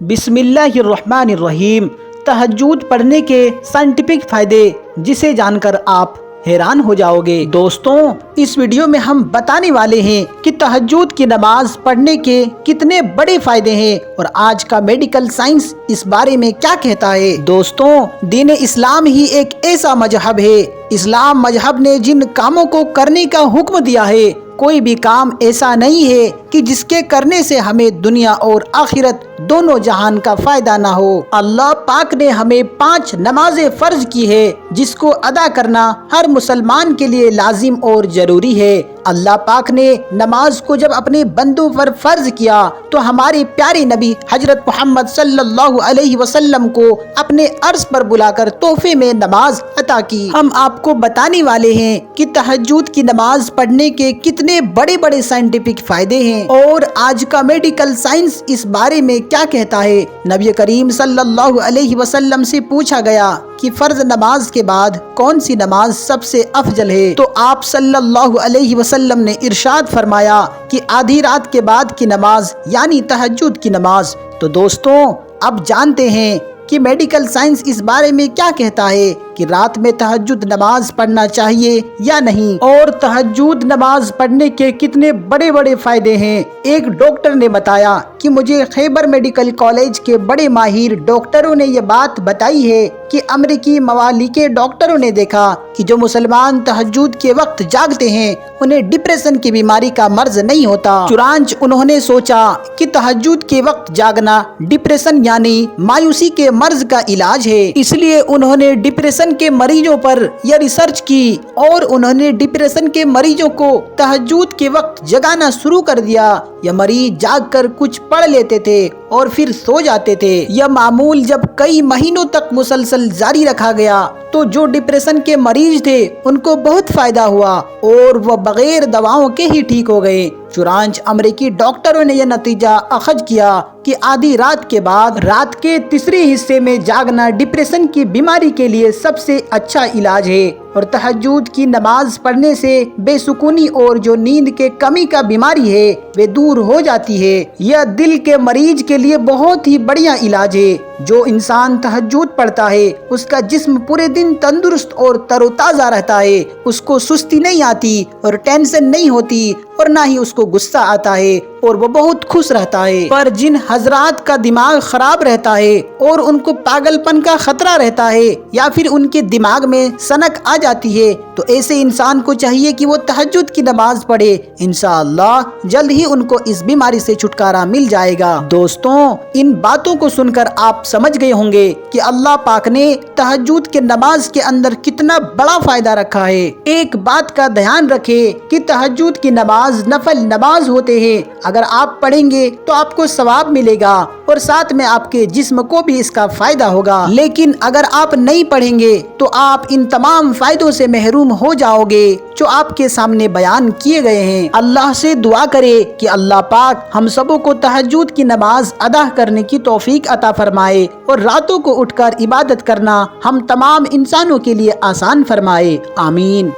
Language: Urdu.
بسم اللہ الرحمن الرحیم۔ تہجد پڑھنے کے سائنٹیفک فائدے جسے جان کر آپ حیران ہو جاؤ گے۔ دوستوں، اس ویڈیو میں ہم بتانے والے ہیں کہ تہجد کی نماز پڑھنے کے کتنے بڑے فائدے ہیں اور آج کا میڈیکل سائنس اس بارے میں کیا کہتا ہے۔ دوستوں، دین اسلام ہی ایک ایسا مذہب ہے، اسلام مذہب نے جن کاموں کو کرنے کا حکم دیا ہے، کوئی بھی کام ایسا نہیں ہے کہ جس کے کرنے سے ہمیں دنیا اور آخرت دونوں جہان کا فائدہ نہ ہو۔ اللہ پاک نے ہمیں 5 نمازیں فرض کی ہے جس کو ادا کرنا ہر مسلمان کے لیے لازم اور ضروری ہے۔ اللہ پاک نے نماز کو جب اپنے بندوں پر فرض کیا تو ہمارے پیارے نبی حضرت محمد صلی اللہ علیہ وسلم کو اپنے عرش پر بلا کر تحفے میں نماز عطا کی۔ ہم آپ کو بتانے والے ہیں کہ تہجد کی نماز پڑھنے کے کتنے بڑے بڑے سائنٹیفک فائدے ہیں اور آج کا میڈیکل سائنس اس بارے میں کیا کہتا ہے۔ نبی کریم صلی اللہ علیہ وسلم سے پوچھا گیا کہ فرض نماز کے بعد کون سی نماز سب سے افضل ہے، تو آپ صلی اللہ علیہ وسلم نے ارشاد فرمایا کہ آدھی رات کے بعد کی نماز یعنی تہجد کی نماز۔ تو دوستوں، اب جانتے ہیں کہ میڈیکل سائنس اس بارے میں کیا کہتا ہے کہ رات میں تہجد نماز پڑھنا چاہیے یا نہیں، اور تہجد نماز پڑھنے کے کتنے بڑے بڑے فائدے ہیں۔ ایک ڈاکٹر نے بتایا کہ مجھے خیبر میڈیکل کالج کے بڑے ماہر ڈاکٹروں نے یہ بات بتائی ہے کہ امریکی ممالک کے ڈاکٹروں نے دیکھا کہ جو مسلمان تہجد کے وقت جاگتے ہیں انہیں ڈپریشن کی بیماری کا مرض نہیں ہوتا۔ چنانچہ انہوں نے سوچا کہ تہجد کے وقت جاگنا ڈپریشن یعنی مایوسی کے مرض کا علاج ہے، اس لیے انہوں نے ڈپریشن کے مریضوں پر یہ ریسرچ کی اور انہوں نے ڈپریشن کے مریضوں کو تہجد کے وقت جگانا شروع کر دیا۔ یہ مریض جاگ کر کچھ پڑھ لیتے تھے اور پھر سو جاتے تھے۔ یہ معمول جب کئی مہینوں تک مسلسل جاری رکھا گیا تو جو ڈپریشن کے مریض تھے ان کو بہت فائدہ ہوا اور وہ بغیر دواؤں کے ہی ٹھیک ہو گئے۔ چنانچہ امریکی ڈاکٹروں نے یہ نتیجہ اخذ کیا کہ آدھی رات کے بعد رات کے تیسرے حصے میں جاگنا ڈپریشن کی بیماری کے لیے سب سے اچھا علاج ہے، اور تہجد کی نماز پڑھنے سے بے سکونی اور جو نیند کے کمی کا بیماری ہے وہ دور ہو جاتی ہے۔ یہ دل کے مریض کے لیے بہت ہی بڑھیا علاج ہے۔ جو انسان تہجد پڑھتا ہے اس کا جسم پورے دن تندرست اور تر و تازہ رہتا ہے، اس کو سستی نہیں آتی اور ٹینشن نہیں ہوتی اور نہ ہی اس کو غصہ آتا ہے اور وہ بہت خوش رہتا ہے۔ پر جن حضرات کا دماغ خراب رہتا ہے اور ان کو پاگل پن کا خطرہ رہتا ہے یا پھر ان کے دماغ میں سنک آ جاتی ہے تو ایسے انسان کو چاہیے کہ وہ تہجد کی نماز پڑھے، انشاءاللہ جلد ہی ان کو اس بیماری سے چھٹکارا مل جائے گا۔ دوستوں، ان باتوں کو سن کر آپ سمجھ گئے ہوں گے کہ اللہ پاک نے تہجد کے نماز کے اندر کتنا بڑا فائدہ رکھا ہے۔ ایک بات کا دھیان رکھیں کہ تہجد کی نماز نفل نماز ہوتے ہیں، اگر آپ پڑھیں گے تو آپ کو ثواب ملے گا اور ساتھ میں آپ کے جسم کو بھی اس کا فائدہ ہوگا، لیکن اگر آپ نہیں پڑھیں گے تو آپ ان تمام فائدوں سے محروم ہو جاؤ گے جو آپ کے سامنے بیان کیے گئے ہیں۔ اللہ سے دعا کرے کہ اللہ پاک ہم سبوں کو تہجد کی نماز ادا کرنے کی توفیق عطا فرمائے اور راتوں کو اٹھ کر عبادت کرنا ہم تمام انسانوں کے لیے آسان فرمائے، آمین۔